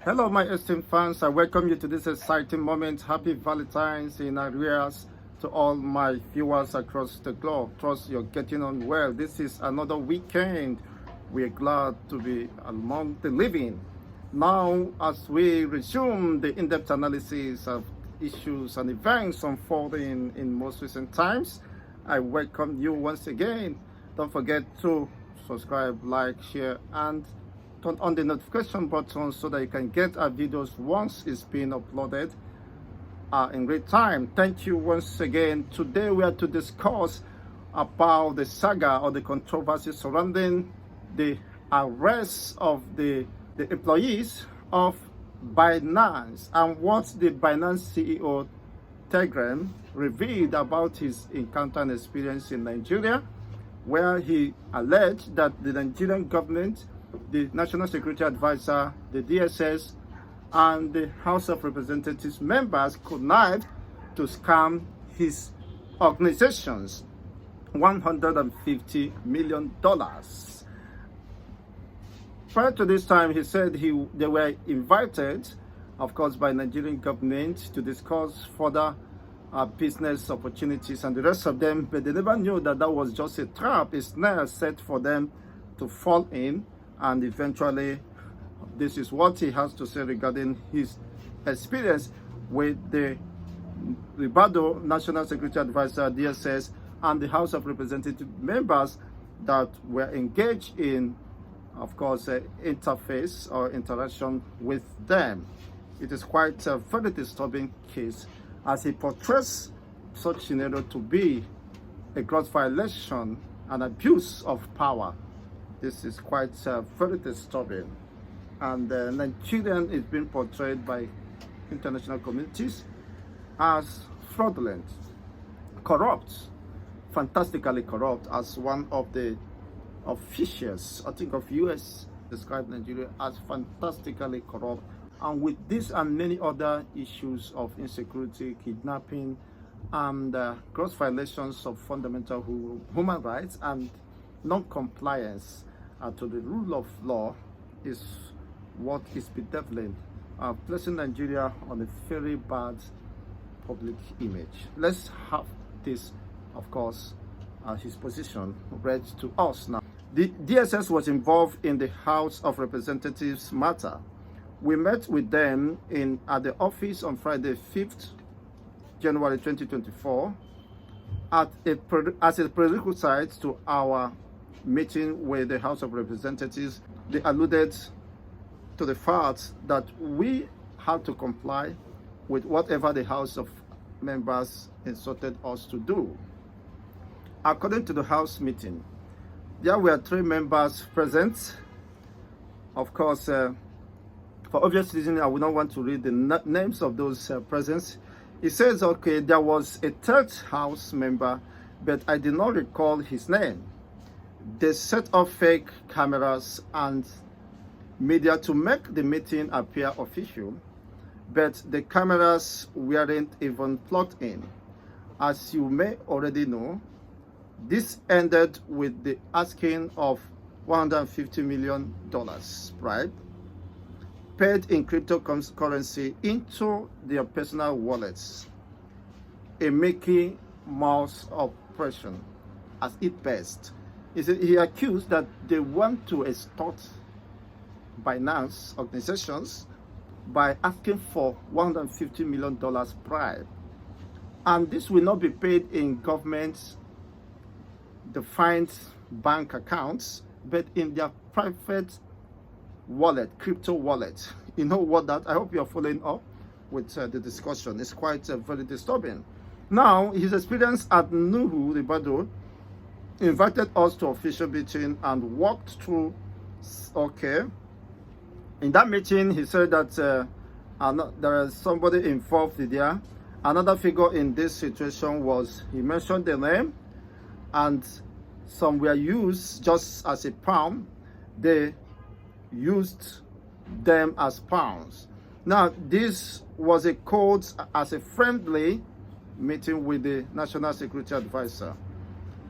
Hello, my esteemed fans. I welcome you to this exciting moment. Happy Valentine's in arrears to all my viewers across the globe. Trust you're getting on well. This is another weekend. We're glad to be among the living. Now, as we resume the in-depth analysis of issues and events unfolding in most recent times, I welcome you once again. Don't forget to subscribe, like, share, and turn on the notification button so that you can get our videos once it's been uploaded in great time. Thank you once again. Today we are to discuss about the saga or the controversy surrounding the arrest of the employees of Binance and what the Binance CEO Tegram revealed about his encounter and experience in Nigeria, where he alleged that the Nigerian government, the National Security Advisor, the DSS, and the House of Representatives members connived to scam his organizations $150 million. Prior to this time, he said they were invited, of course, by Nigerian government to discuss further business opportunities and the rest of them, but they never knew that that was just a trap, a snare set for them to fall in. And eventually, this is what he has to say regarding his experience with the Ribadu National Security Advisor, DSS, and the House of Representative members that were engaged in, of course, interface or interaction with them. It is quite a very disturbing case as he portrays such scenario to be a gross violation and abuse of power. This is quite very disturbing, and Nigerian is being portrayed by international communities as fraudulent, corrupt, fantastically corrupt, as one of the officials, I think, of US described Nigeria as fantastically corrupt. And with this and many other issues of insecurity, kidnapping, and gross violations of fundamental human rights and non-compliance to the rule of law is what is bedeviling, placing Nigeria on a very bad public image. Let's have this, of course, his position read to us now. The DSS was involved in the House of Representatives matter. We met with them at the office on Friday, 5th January 2024, as a prerequisite to our meeting with the House of Representatives. They alluded to the fact that we had to comply with whatever the House of members instructed us to do. According to the House meeting, there were 3 members present. Of course, for obvious reasons, I would not want to read the names of those present. It says, okay, there was a 3rd House member, but I did not recall his name. They set up fake cameras and media to make the meeting appear official, but the cameras weren't even plugged in. As you may already know, this ended with the asking of $150 million bribe, paid in cryptocurrency into their personal wallets. A Mickey Mouse operation, as it best. He accused that they want to extort Binance organizations by asking for $150 million bribe. And this will not be paid in government-defined bank accounts, but in their private wallet, crypto wallet. You know what that? I hope you are following up with the discussion. It's quite very disturbing. Now, his experience at Nuhu Ribadu invited us to official meeting and walked through. Okay, in that meeting he said that there is somebody involved there. Another figure in this situation was, he mentioned the name, and some were used just as a pound. They used them as pounds. Now, this was a code as a friendly meeting with the National Security Advisor.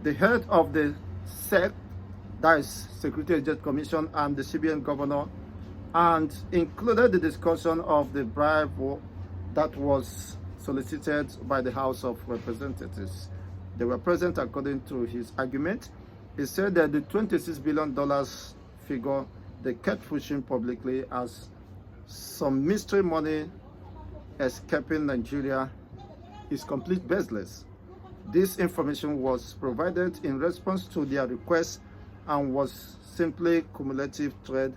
The head of the SEC, that is Security Agent Commission, and the CBN governor and included the discussion of the bribe that was solicited by the House of Representatives. They were present according to his argument. He said that the $26 billion figure they kept pushing publicly as some mystery money escaping Nigeria is complete baseless. This information was provided in response to their request and was simply cumulative trade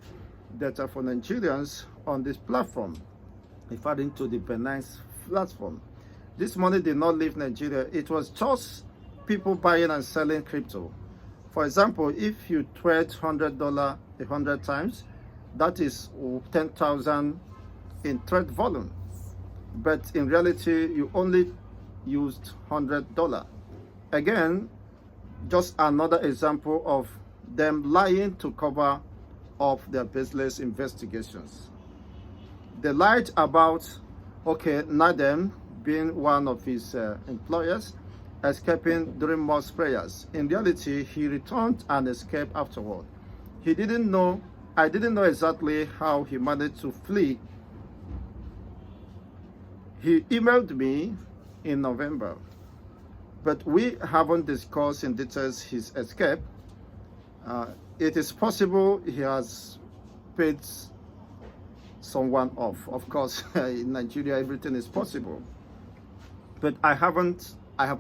data for Nigerians on this platform, referring to the Binaance platform. This money did not leave Nigeria. It was just people buying and selling crypto. For example, if you trade $100 100 times, that is 10,000 in trade volume. But in reality, you only used $100. Again, just another example of them lying to cover up their baseless investigations. They lied about, Nadem being one of his employers, escaping during mosque prayers. In reality, he returned and escaped afterward. I didn't know exactly how he managed to flee. He emailed me in November, but we haven't discussed in details his escape. It is possible he has paid someone off. Of course, in Nigeria, everything is possible. But I have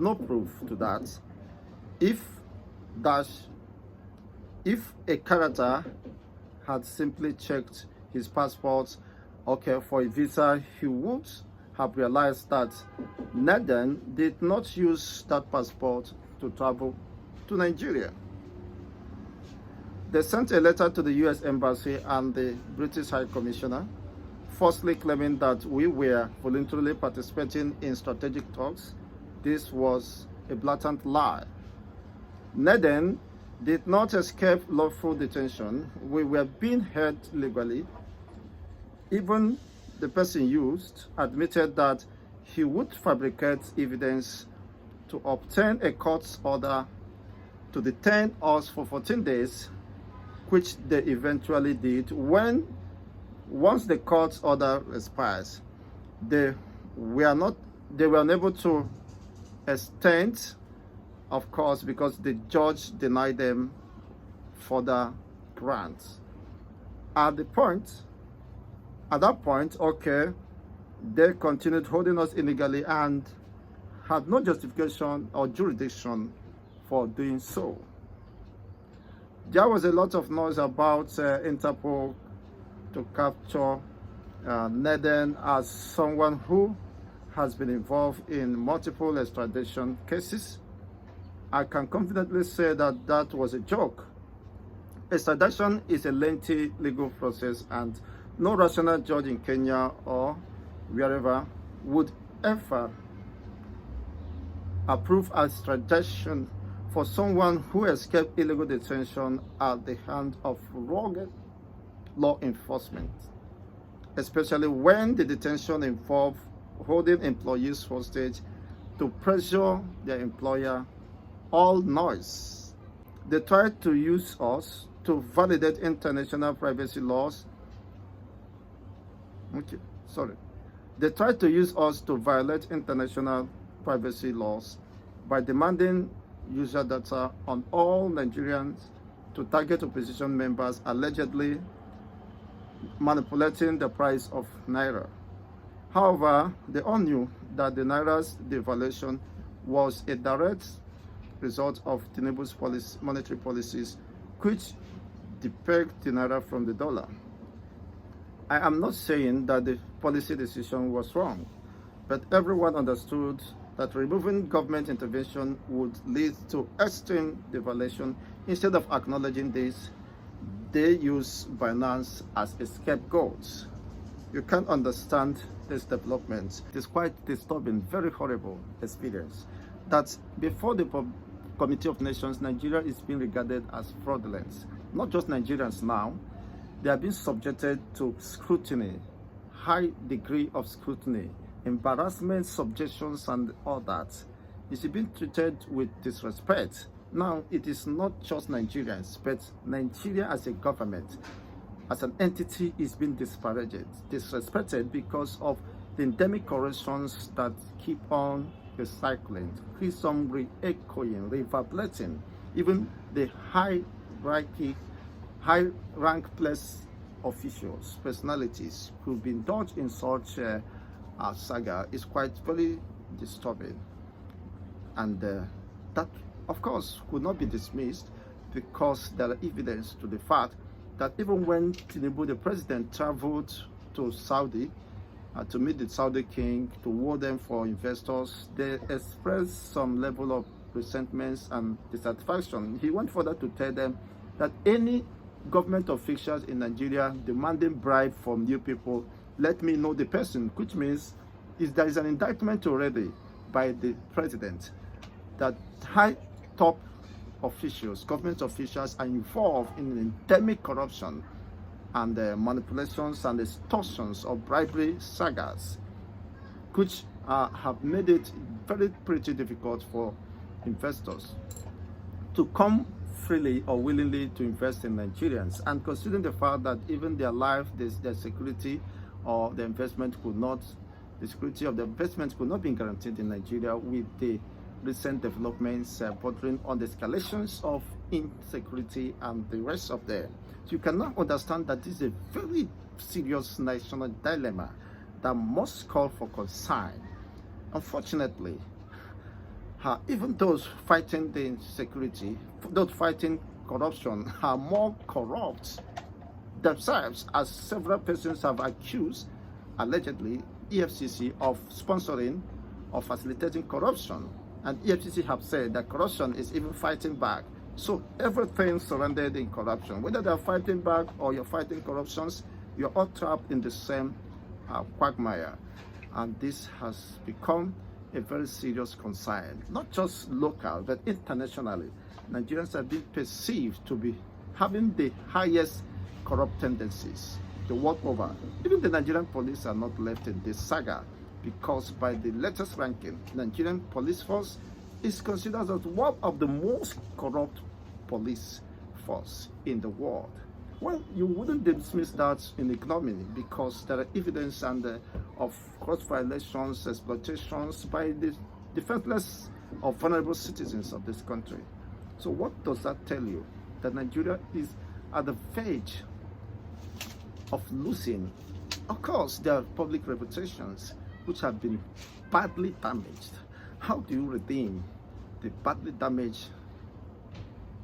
no proof to that. If a character had simply checked his passport, for a visa, he would have realized that Nadem did not use that passport to travel to Nigeria. They sent a letter to the US Embassy and the British High Commissioner, falsely claiming that we were voluntarily participating in strategic talks. This was a blatant lie. Nadem did not escape lawful detention. We were being held legally. Even the person used admitted that he would fabricate evidence to obtain a court order to detain us for 14 days, which they eventually did. Once the court order expires, they were unable to extend, of course, because the judge denied them further grants. At that point, they continued holding us illegally and had no justification or jurisdiction for doing so. There was a lot of noise about Interpol to capture Nadem as someone who has been involved in multiple extradition cases. I can confidently say that that was a joke. Extradition is a lengthy legal process, and no rational judge in Kenya or wherever would ever approve extradition for someone who escaped illegal detention at the hand of rugged law enforcement, especially when the detention involved holding employees hostage to pressure their employer. All noise. They tried to use us to validate international privacy laws. They tried to use us to violate international privacy laws by demanding user data on all Nigerians to target opposition members, allegedly manipulating the price of Naira. However, they all knew that the Naira's devaluation was a direct result of Tinubu's monetary policies, which depegged the Naira from the dollar. I am not saying that the policy decision was wrong, but everyone understood that removing government intervention would lead to extreme devaluation. Instead of acknowledging this, they use Binaance as a scapegoat. You can't understand this development. It is quite disturbing, very horrible experience that before the Committee of Nations, Nigeria is being regarded as fraudulent. Not just Nigerians now, they are being subjected to scrutiny, high degree of scrutiny, embarrassment, subjections, and all that. It is being treated with disrespect. Now, it is not just Nigerians, but Nigeria as a government, as an entity is being disrespected because of the endemic corruptions that keep on recycling, keep on re-echoing, reverberating. Even the high-rank place officials, personalities who've been indulged in such saga is quite very disturbing. And that, of course, could not be dismissed because there are evidence to the fact that even when Tinubu, the president, traveled to Saudi to meet the Saudi king, to warn them for investors, they expressed some level of resentments and dissatisfaction. He went further to tell them that any government officials in Nigeria demanding bribe from you people, let me know the person, which means there is an indictment already by the president that high top officials, government officials, are involved in endemic corruption and manipulations and extortions of bribery sagas, which have made it very pretty difficult for investors to come freely or willingly to invest in Nigerians. And considering the fact that even their life, their security or the investment could not, the security of the investment could not be guaranteed in Nigeria with the recent developments bordering on the escalations of insecurity and the rest of them. So you cannot understand that this is a very serious national dilemma that must call for concern. Unfortunately, even those fighting the insecurity, those fighting corruption, are more corrupt themselves, as several persons have accused, allegedly, EFCC of sponsoring or facilitating corruption. And EFCC have said that corruption is even fighting back. So everything surrounded in corruption, whether they're fighting back or you're fighting corruptions, you're all trapped in the same quagmire. And this has become a very serious concern, not just local, but internationally. Nigerians have been perceived to be having the highest corrupt tendencies the world over. Even the Nigerian police are not left in this saga, because by the latest ranking, Nigerian police force is considered as one of the most corrupt police force in the world. Well, you wouldn't dismiss that in ignominy, because there are evidence of cross violations, exploitations by the defenseless or vulnerable citizens of this country. So what does that tell you? That Nigeria is at the verge of losing. Of course, there are public reputations which have been badly damaged. How do you redeem the badly damaged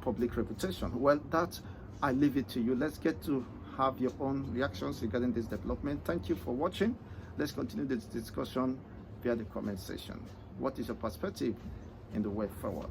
public reputation? Well, that I leave it to you. Let's get to have your own reactions regarding this development. Thank you for watching. Let's continue this discussion via the comment section. What is your perspective in the way forward?